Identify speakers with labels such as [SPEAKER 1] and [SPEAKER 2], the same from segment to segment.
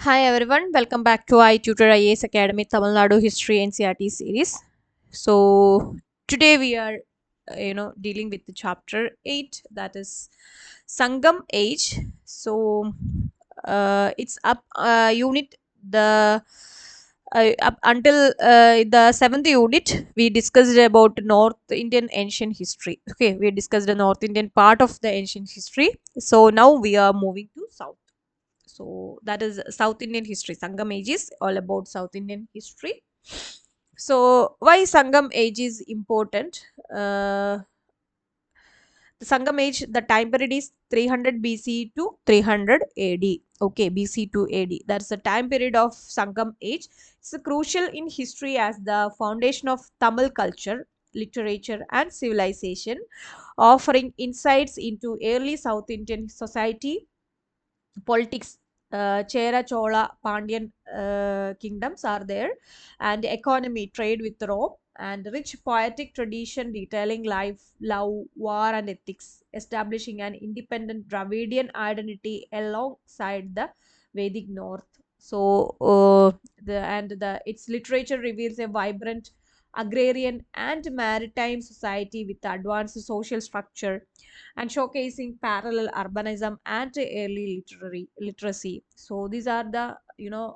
[SPEAKER 1] Hi everyone, welcome back to i-TUTOR IAS Academy Tamil Nadu History NCERT series. So today we are dealing with the chapter 8, that is Sangam age. So it's up unit the up until the 7th unit we discussed about North Indian ancient history. Okay, we discussed the North Indian part of the ancient history. So now we are moving to South. So that is South Indian history. Sangam age is all about South Indian history. So why Sangam age is important? The Sangam age, the time period is 300 BC to 300 AD. Okay, BC to AD. That's the time period of Sangam age. It's crucial in history as the foundation of Tamil culture, literature, and civilization, offering insights into early South Indian society, politics. Chera, Chola, Pandyan kingdoms are there, and economy, trade with Rome, and rich poetic tradition detailing life, love, war, and ethics, establishing an independent Dravidian identity alongside the Vedic North. So, the its literature reveals a vibrant agrarian and maritime society with advanced social structure and showcasing parallel urbanism and early literacy. So these are the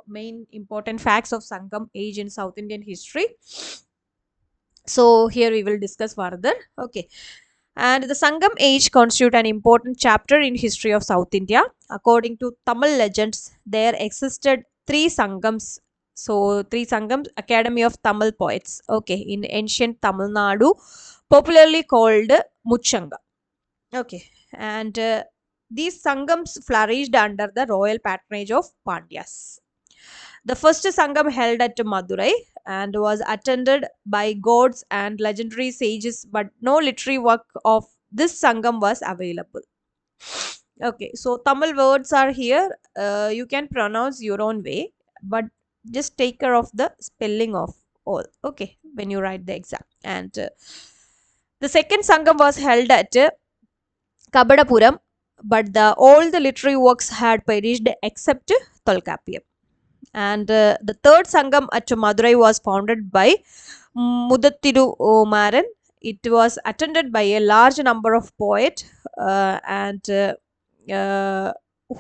[SPEAKER 1] main important facts of Sangam age in South Indian history. So here we will discuss further. Okay. And the Sangam age constitute an important chapter in history of South India. According to Tamil legends, there existed three Sangams. So three Sangams, Academy of Tamil Poets. Okay, in ancient Tamil Nadu, popularly called Muchanga. Okay, and these Sangams flourished under the royal patronage of Pandyas. The first Sangam held at Madurai and was attended by gods and legendary sages, but no literary work of this Sangam was available. Okay, so Tamil words are here. You can pronounce your own way, but just take care of the spelling of all. Okay, when you write the exam. And the second Sangam was held at Kabadapuram, but all the literary works had perished except Tolkappiyam. And the third Sangam at Madurai was founded by Mudattiru Maran. It was attended by a large number of poets and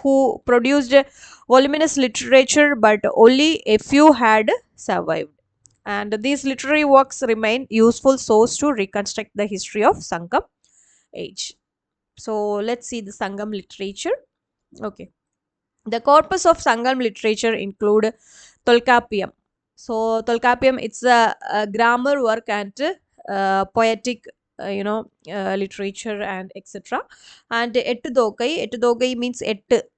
[SPEAKER 1] who produced voluminous literature, but only a few had survived. And these literary works remain useful source to reconstruct the history of Sangam age. So let's see the Sangam literature. Okay. The corpus of Sangam literature include Tolkappiyam. So Tolkappiyam, it's a grammar work and poetic, literature and etc. And Ettu means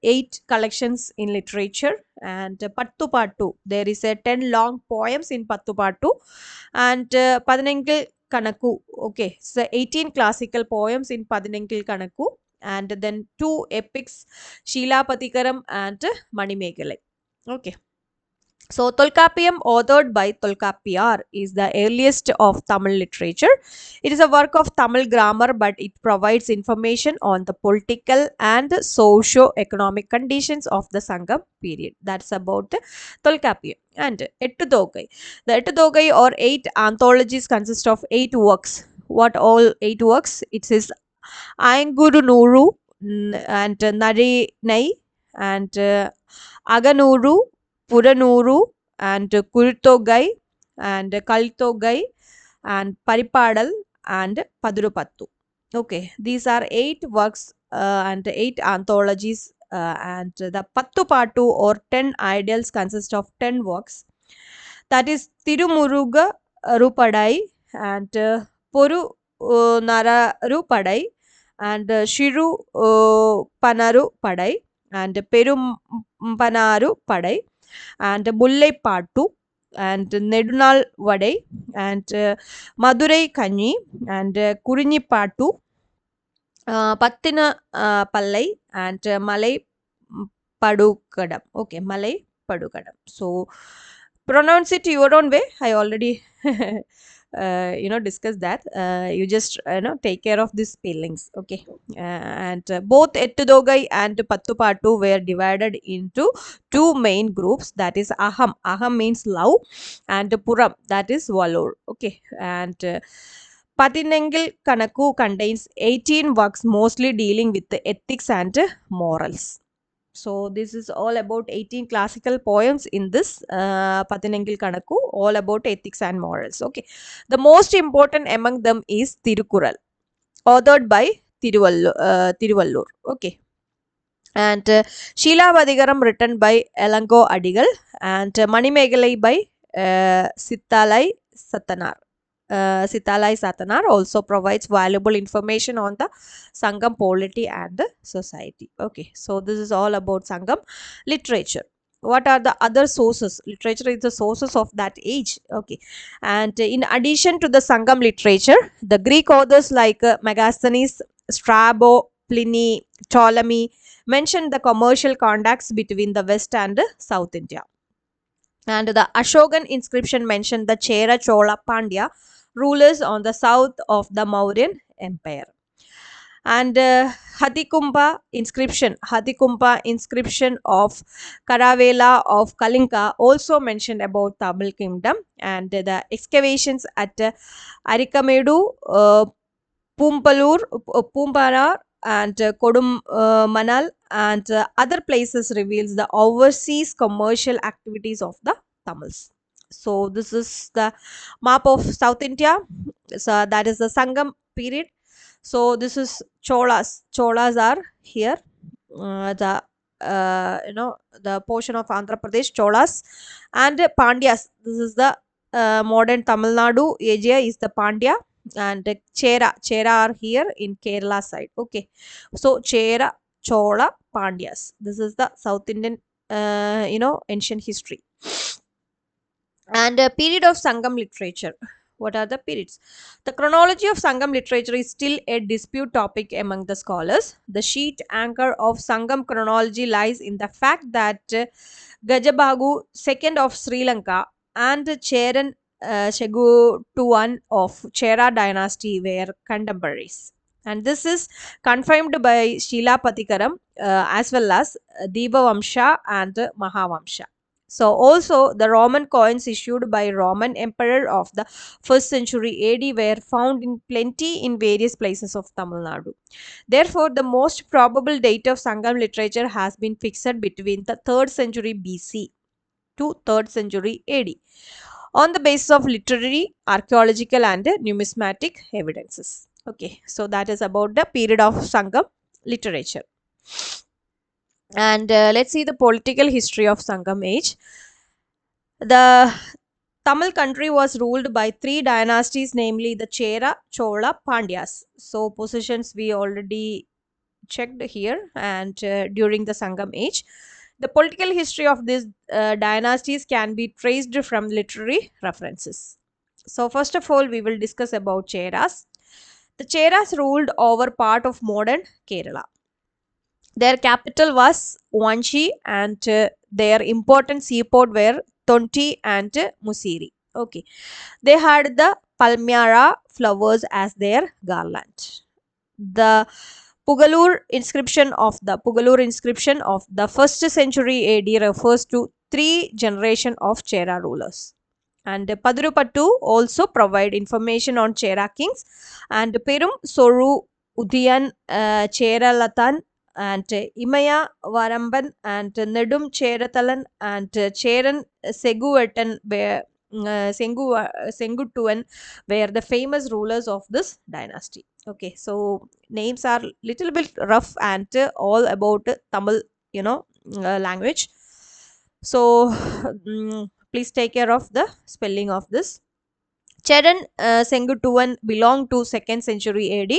[SPEAKER 1] eight collections in literature. And Pattu Pattu, there is a 10 long poems in Pattu Pattu. And Padanengil Kanaku, okay, so 18 classical poems in Padanengil Kanaku. And then two epics, Sheila Patikaram and Manimekalai. Okay. So, Tolkappiyam, authored by Tolkappiyar, is the earliest of Tamil literature. It is a work of Tamil grammar, but it provides information on the political and socio-economic conditions of the Sangam period. That's about the Tolkappiyam. And Ettudogai. The Ettudogai or eight anthologies consist of eight works. What all eight works? It says Ainguru Nuru and Nari Nai and Aganuru, Puranuru, and Kurtogai, and Kaltogai, and Paripadal, and Padurupattu. Okay, these are eight works and eight anthologies, and the Pattu Patu or 10 ideals consist of 10 works. That is Tirumuruga Rupadai and Poru Nararu Padai and Shiru Panaru Padai and Perum Panaru Padai and Mullai Patu and Nedunal Vadai and Madurai Kanyi and Kurini Patu, Pattina Pallai and Malay Padukadam. Okay, Malay Padukadam. So pronounce it your own way. I already discuss that. You just take care of these spellings. Okay. And both Ettudogai and Pattupattu were divided into two main groups, that is aham means love, and puram, that is valor. Okay. And Patinengil Kanaku contains 18 works mostly dealing with the ethics and morals. So this is all about 18 classical poems in this Patinengil Kanaku, all about ethics and morals. Okay. The most important among them is Tirukural, authored by Tiruvallur. Okay. And Sheila Vadigaram written by Elango Adigal, and Manimegalai by Sittalai Satanar. Sitalai Satanar also provides valuable information on the Sangam polity and the society. Okay, so this is all about Sangam literature. What are the other sources? Literature is the sources of that age. Okay, and in addition to the Sangam literature, the Greek authors like Megasthenes, Strabo, Pliny, Ptolemy mentioned the commercial contacts between the West and South India. And the Ashokan inscription mentioned the Chera Chola Pandya rulers on the south of the Mauryan Empire. And Hatikumpa inscription of Karavela of Kalinka also mentioned about Tamil kingdom. And the excavations at Arikamedu, Pumparar, and Kodum Manal, and other places reveals the overseas commercial activities of the Tamils. So this is the map of South India. So that is the Sangam period. So this is Cholas. Cholas are here. The the portion of Andhra Pradesh, Cholas, and Pandyas. This is the modern Tamil Nadu area is the Pandya, and Chera are here in Kerala side. Okay, so Chera, Chola, Pandyas. This is the South Indian ancient history. And period of Sangam literature. What are the periods? The chronology of Sangam literature is still a dispute topic among the scholars. The sheet anchor of Sangam chronology lies in the fact that Gajabagu II of Sri Lanka and Cheran Segutuan of Chera dynasty were contemporaries. And this is confirmed by Sheila Patikaram as well as Deva and Mahavamsha. So also the Roman coins issued by Roman emperor of the 1st century AD were found in plenty in various places of Tamil Nadu. Therefore, the most probable date of Sangam literature has been fixed between the 3rd century BC to 3rd century AD on the basis of literary, archaeological and numismatic evidences. Okay, so that is about the period of Sangam literature. And let's see the political history of Sangam age. The Tamil country was ruled by three dynasties, namely the Chera, Chola, Pandyas. So positions we already checked here, and during the Sangam age. The political history of these dynasties can be traced from literary references. So first of all, we will discuss about Cheras. The Cheras ruled over part of modern Kerala. Their capital was Wanchi, and their important seaport were Tonti and Musiri. Okay, they had the palmyra flowers as their garland. The Pugalur inscription of the 1st century AD refers to three generations of Chera rulers. And Padurupattu also provide information on Chera kings, and Perum Soru Udiyan Cheralatan and Imaya Varamban and Nedum Cheratalan and Cheran Seguetan were Sengutuan were the famous rulers of this dynasty. Okay, so names are little bit rough and all about Tamil, language. So please take care of the spelling of this. Cheran Sengutuvan belonged to 2nd century AD,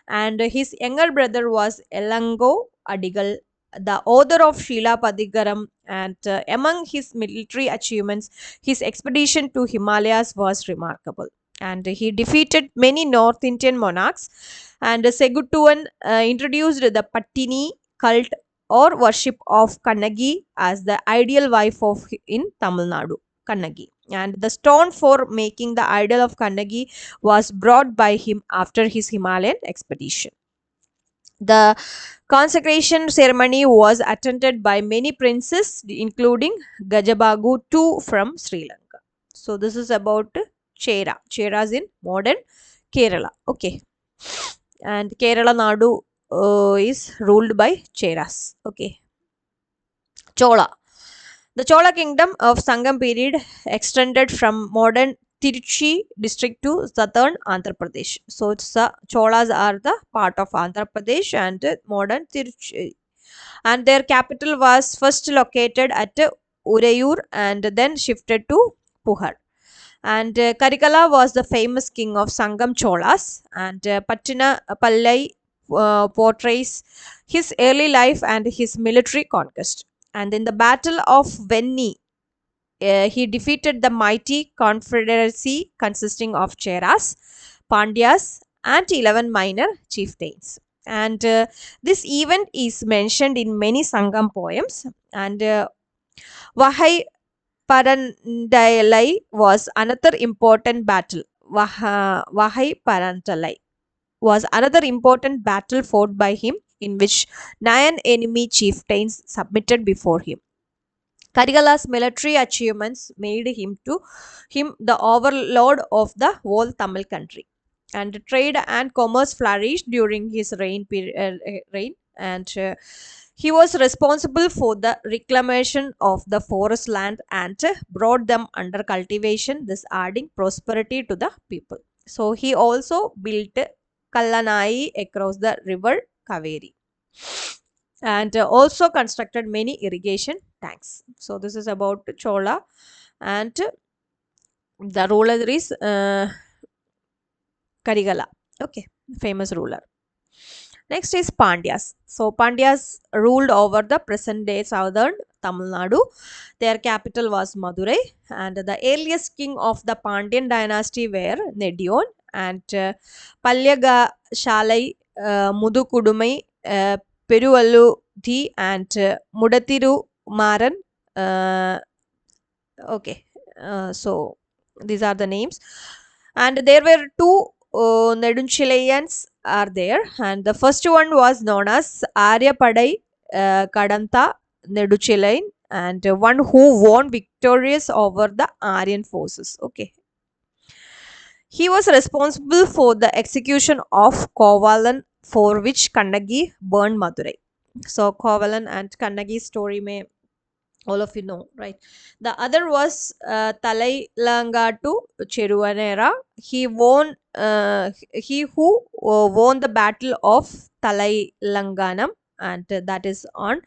[SPEAKER 1] and his younger brother was Elango Adigal, the author of Sheila Padigaram. And among his military achievements, his expedition to Himalayas was remarkable. And he defeated many North Indian monarchs. And Segutuvan introduced the Pattini cult or worship of Kannagi as the ideal wife of in Tamil Nadu. Kannagi. And the stone for making the idol of Kannagi was brought by him after his Himalayan expedition. The consecration ceremony was attended by many princes, including Gajabagu II from Sri Lanka. So, this is about Chera. Chera is in modern Kerala. Okay. And Kerala Nadu is ruled by Cheras. Okay. Chola. The Chola kingdom of Sangam period extended from modern Tiruchi district to southern Andhra Pradesh. So it's Cholas are the part of Andhra Pradesh and modern Tiruchi. And their capital was first located at Urayur and then shifted to Puhar. And Karikala was the famous king of Sangam Cholas, and Pattina Pallai portrays his early life and his military conquest. And in the Battle of Venni, he defeated the mighty confederacy consisting of Cheras, Pandyas, and 11 minor chieftains. And this event is mentioned in many Sangam poems. And Vahai Parandalai was another important battle. Vahai Parandalai was another important battle fought by him, in which 9 enemy chieftains submitted before him. Karigala's military achievements made him the overlord of the whole Tamil country. And trade and commerce flourished during his reign, and he was responsible for the reclamation of the forest land and brought them under cultivation, thus adding prosperity to the people. So he also built Kallanai across the river Kaveri, and also constructed many irrigation tanks. So this is about Chola, and the ruler is Karigala. Okay, famous ruler. Next is Pandyas. So Pandyas ruled over the present day southern Tamil Nadu. Their capital was Madurai, and the earliest king of the Pandyan dynasty were Nedion and Palyaga Shalai, Mudukudumai, Peruvaludi, and Mudatiru Maran. Uh, okay, so these are the names. And there were two Nedunchilayans are there, and the first one was known as Arya Padai Kadanta Neduchilayan, and one who won victorious over the Aryan forces. Okay, he was responsible for the execution of Kovalan, for which Kannagi burned Madurai. So Kovalan and Kannagi story may all of you know, right? The other was Talailangatu Cheruvanera. He who won the battle of Talailanganam, and that is on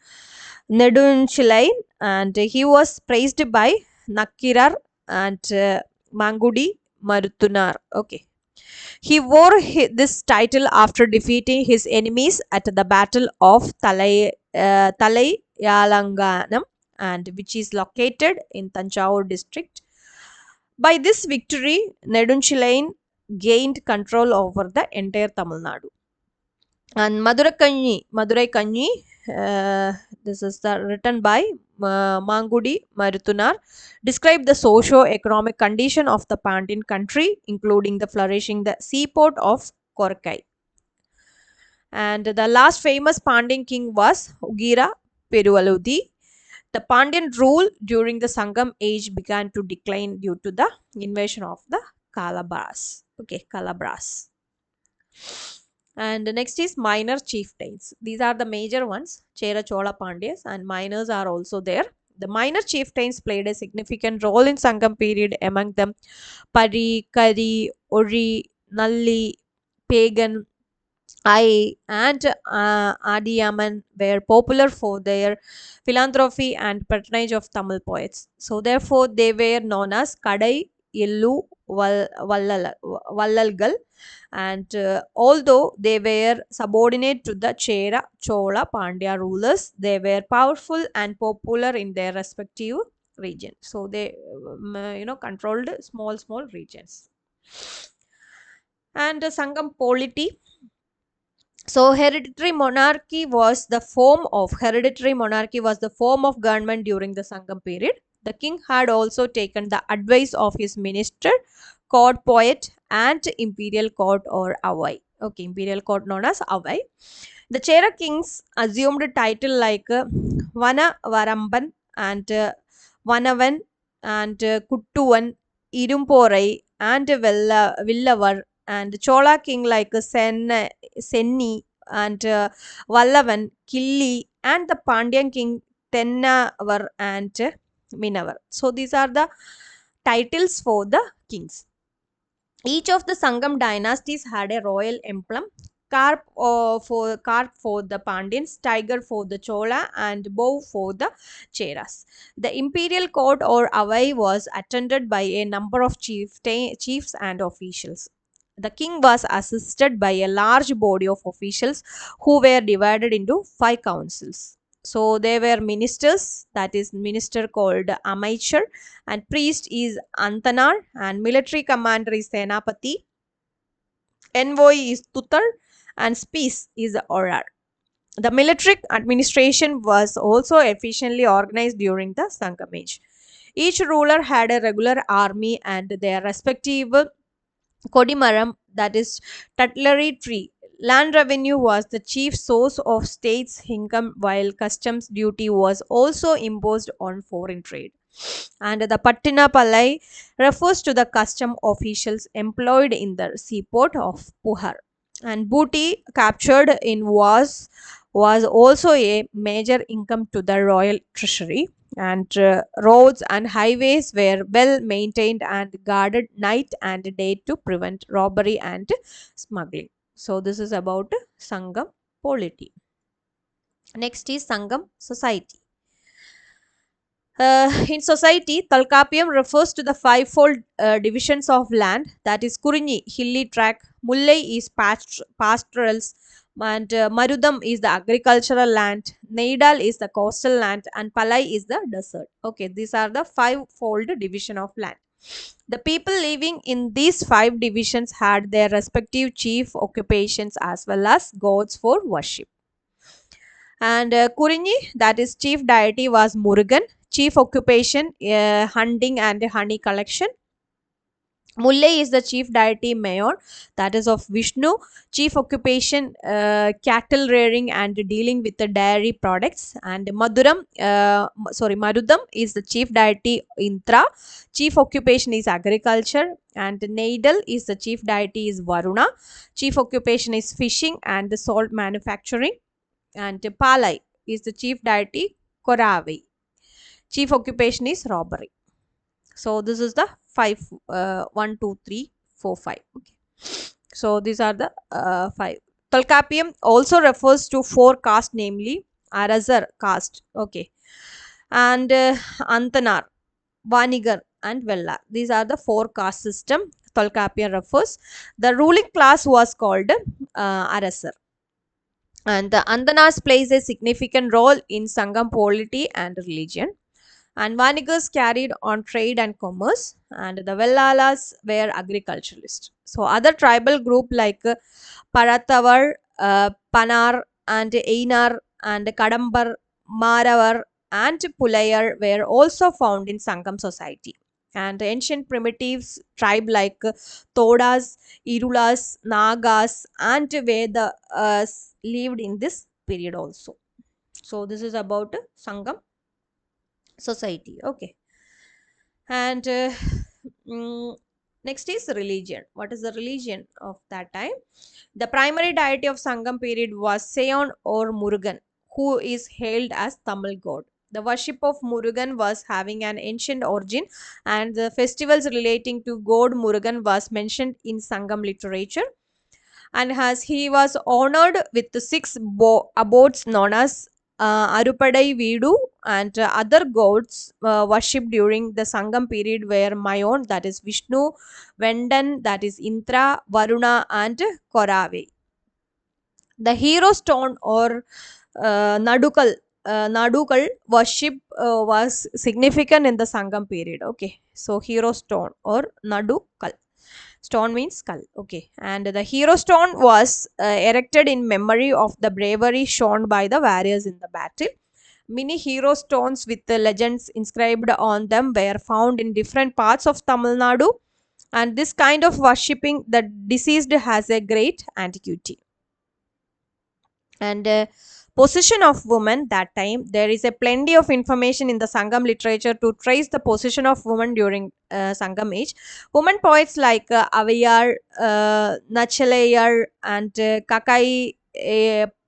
[SPEAKER 1] Nedunchilai, and he was praised by Nakirar and Mangudi Marutunar. Okay. He wore this title after defeating his enemies at the Battle of Talaiyalanganam, and which is located in Tanjore district. By this victory, Nedunchilayan gained control over the entire Tamil Nadu. And Madurai Kanyi, this is written by Mangudi Marutunar, described the socio-economic condition of the Pandyan country, including the flourishing the seaport of Korkai. And the last famous Pandyan king was Ugira Peruvaludi. The Pandyan rule during the Sangam age began to decline due to the invasion of the Kalabras. Okay, Kalabras. And the next is minor chieftains. These are the major ones, Chera, Chola, Pandyas, and minors are also there. The minor chieftains played a significant role in Sangam period, among them Pari, Kari, Ori, Nalli, Pagan, and Adiyaman were popular for their philanthropy and patronage of Tamil poets. So therefore they were known as Kadai, Illu, Vallalgal, and although they were subordinate to the Chera, Chola, Pandya rulers, they were powerful and popular in their respective region. So they controlled small regions. And Sangam polity. So hereditary monarchy was the form of government during the Sangam period. The king had also taken the advice of his minister, court poet, and imperial court or Avai. Okay, imperial court known as Avai. The Chera kings assumed a title like Vana Varamban and Vanavan and Kuttuvan, Irumporai and Villavar, and Chola king like Senni and Vallavan, Killi, and the Pandyan king Tennavar and Minavar. So these are the titles for the kings. Each of the Sangam dynasties had a royal emblem. Carp for the Pandyans, tiger for the Chola, and bow for the Cheras. The imperial court or Avai was attended by a number of chiefs and officials. The king was assisted by a large body of officials who were divided into 5 councils. So there were ministers, that is minister called Amaichar, and priest is Antanar, and military commander is Senapati, envoy is Tutar, and spies is Orar. The military administration was also efficiently organized during the Sangam age. Each ruler had a regular army and their respective Kodimaram, that is tuttlary tree. Land revenue was the chief source of state's income, while customs duty was also imposed on foreign trade. And the Pattina Palai refers to the custom officials employed in the seaport of Puhar. And booty captured in wars was also a major income to the royal treasury, and roads and highways were well maintained and guarded night and day to prevent robbery and smuggling. So this is about Sangam polity. Next is Sangam society. In society, Talkapiam refers to the fivefold divisions of land, that is Kurinyi, hilly tract, Mullai is pastorals, and Marudam is the agricultural land, Neidal is the coastal land, and Palai is the desert. Okay, these are the fivefold division of land. The people living in these 5 divisions had their respective chief occupations as well as gods for worship. And Kurinyi, that is chief deity, was Murugan. Chief occupation, hunting and honey collection. Mullai is the chief deity Mayor, that is of Vishnu. Chief occupation, cattle rearing and dealing with the dairy products. And Marudam is the chief deity Intra. Chief occupation is agriculture. And Neidal is the chief deity is Varuna. Chief occupation is fishing and salt manufacturing. And Palai is the chief deity Koravi. Chief occupation is robbery. So this is the 5 1 2 3 4 5. Okay, so these are the 5. Tolkapiam also refers to 4 castes, namely Arasar caste, okay, and Antanar, Vanigar, and Vellar. These are the 4 caste system Tolkapiam refers. The ruling class was called Arasar. And the Andanas plays a significant role in Sangam polity and religion. And Vanigars carried on trade and commerce, and the Vellalas were agriculturalists. So other tribal group like Paratavar, Panar, and Einar, and Kadambar, Maravar, and Pulayar were also found in Sangam society. And ancient primitives tribe like Todas, Irulas, Nagas, and Veda lived in this period also. So this is about Sangam society. Okay, and next is religion. What is the religion of that time? The primary deity of Sangam period was Seon or Murugan, who is hailed as Tamil god. The worship of Murugan was having an ancient origin, and the festivals relating to god Murugan was mentioned in Sangam literature. And as he was honored with the 6 abodes known as Arupadai Vidu, and other gods worshipped during the Sangam period were Mayon, that is Vishnu, Vendan, that is Intra, Varuna, and Korave. The hero stone or Nadukal worship was significant in the Sangam period. Okay, so hero stone or Nadukal. Stone means skull. Okay, and the hero stone was erected in memory of the bravery shown by the warriors in the battle. Many hero stones with the legends inscribed on them were found in different parts of Tamil Nadu, and this kind of worshipping the deceased has a great antiquity. And position of women that time, there is a plenty of information in the Sangam literature to trace the position of women during Sangam age. Women poets like Avayar, Nachalayar, and Kakai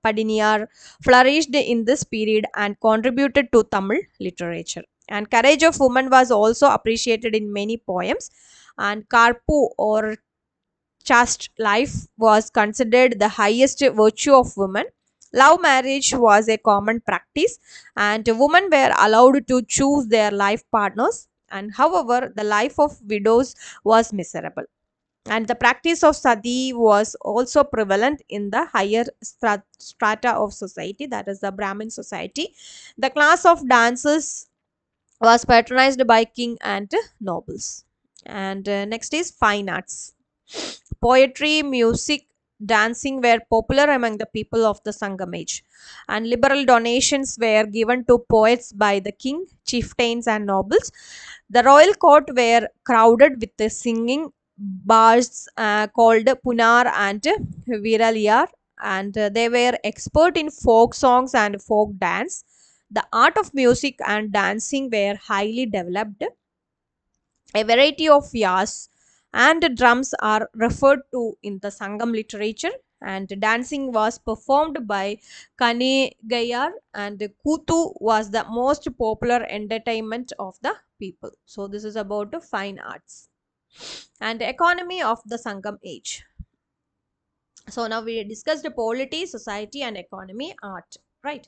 [SPEAKER 1] Padiniyar flourished in this period and contributed to Tamil literature. And courage of women was also appreciated in many poems, and Karpu or chaste life was considered the highest virtue of women. Love marriage was a common practice, and women were allowed to choose their life partners. And however, the life of widows was miserable. And the practice of sati was also prevalent in the higher strata of society, that is the Brahmin society. The class of dancers was patronized by king and nobles. And next is fine arts. Poetry, music, dancing were popular among the people of the Sangam age, and liberal donations were given to poets by the king, chieftains, and nobles. The royal court were crowded with the singing bards called Punar and Viraliyar, and they were expert in folk songs and folk dance. The art of music and dancing were highly developed. A variety of yas and drums are referred to in the Sangam literature, and dancing was performed by Kanegayar, and Kutu was the most popular entertainment of the people. So this is about the fine arts and economy of the Sangam age. So now we discussed the polity, society, and economy, art, right?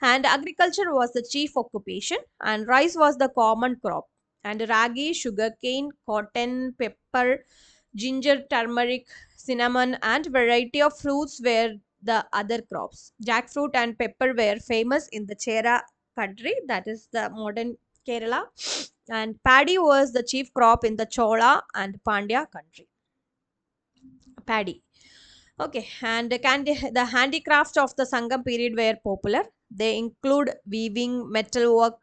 [SPEAKER 1] And agriculture was the chief occupation, and rice was the common crop, and ragi, sugarcane, cotton, pepper, ginger, turmeric, cinnamon, and variety of fruits were the other crops. Jackfruit and pepper were famous in the Chera country, that is the modern Kerala, and paddy was the chief crop in the Chola and Pandya country. Paddy. Okay, and the handicrafts of the Sangam period were popular. They include weaving, metalwork,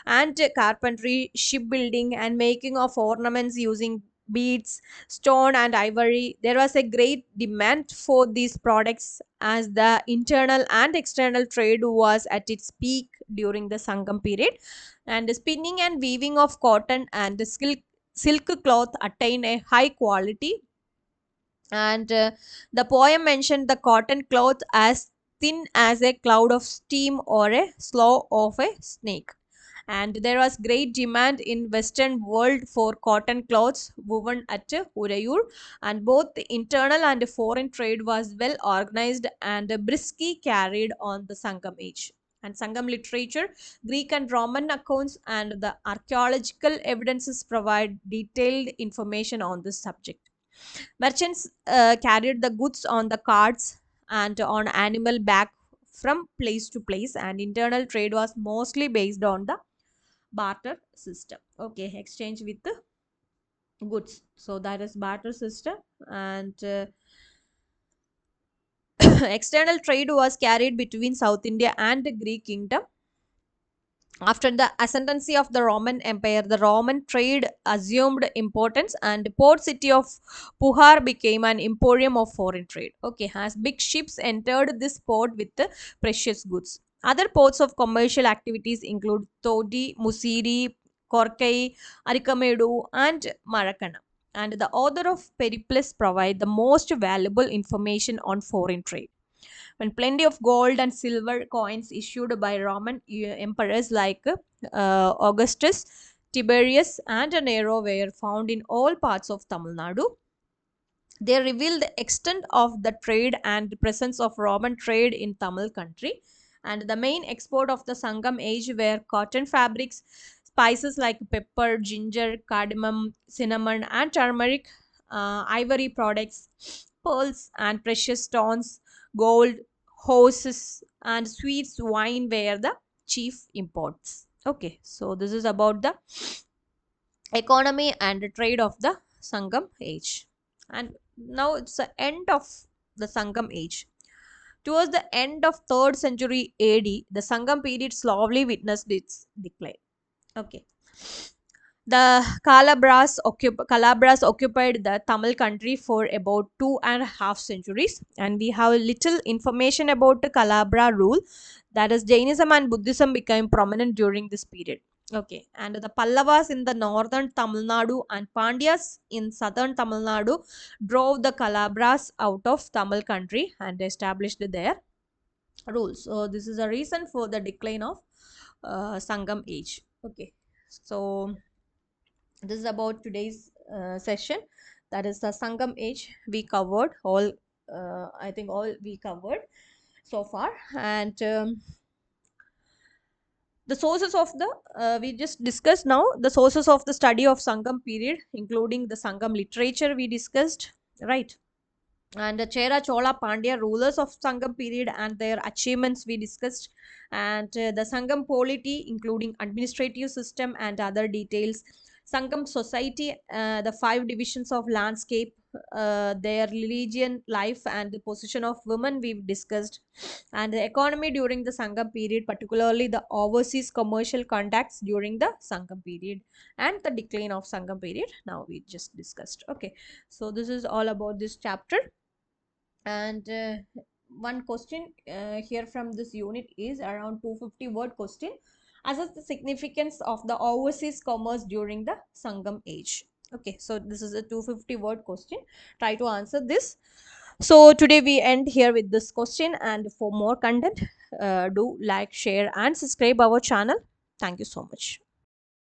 [SPEAKER 1] and carpentry, shipbuilding, and making of ornaments using beads, stone, and ivory. There was a great demand for these products as the internal and external trade was at its peak during the Sangam period. And the spinning and weaving of cotton and the silk cloth attained a high quality, and the poem mentioned the cotton cloth as thin as a cloud of steam or a slough of a snake. And there was great demand in western world for cotton cloths woven at Urayur, and both the internal and foreign trade was well organized and briskly carried on the Sangam age. And Sangam literature, Greek and Roman accounts, and the archaeological evidences provide detailed information on this subject. Merchants carried the goods on the carts and on animal back from place to place, and internal trade was mostly based on the barter system. Okay, exchange with the goods. So that is barter system, and external trade was carried between South India and the Greek kingdom. After the ascendancy of the Roman Empire, the Roman trade assumed importance, and the port city of Puhar became an emporium of foreign trade. Okay, as big ships entered this port with the precious goods. Other ports of commercial activities include Todi, Musiri, Korkai, Arikamedu, and Maracana. And the author of Periplus provide the most valuable information on foreign trade, when plenty of gold and silver coins issued by Roman emperors like Augustus, Tiberius, and Nero were found in all parts of Tamil Nadu. They reveal the extent of the trade and the presence of Roman trade in Tamil country. And the main export of the Sangam age were cotton fabrics, spices like pepper, ginger, cardamom, cinnamon, and turmeric, ivory products, pearls and precious stones, gold, horses, and sweets, wine were the chief imports. Okay, so this is about the economy and trade of the Sangam age. And now it's the end of the Sangam age. Towards the end of 3rd century AD, the Sangam period slowly witnessed its decline. Okay. The Calabras occupied the Tamil country for about 2.5 centuries, and we have little information about the Calabra rule. That is, Jainism and Buddhism became prominent during this period. Okay, and the Pallavas in the northern Tamil Nadu and Pandyas in southern Tamil Nadu drove the Calabras out of Tamil country and established their rules. So this is a reason for the decline of Sangam age. Okay, so this is about today's session. That is the Sangam age. We covered all. I think all we covered so far, and the sources of the we just discussed now the sources of the study of Sangam period, including the Sangam literature we discussed, right? And the Chera Chola Pandya rulers of Sangam period and their achievements we discussed, and the Sangam polity, including administrative system and other details, Sangam society, the 5 divisions of landscape, their religion life and the position of women we've discussed, and the economy during the Sangam period, particularly the overseas commercial contacts during the Sangam period, and the decline of Sangam period now we just discussed. Okay, so this is all about this chapter. And one question here from this unit is around 250 word question. Assess the significance of the overseas commerce during the Sangam age. Okay, so this is a 250 word question. Try to answer this. So today we end here with this question, and for more content, do like, share and subscribe our channel. Thank you so much.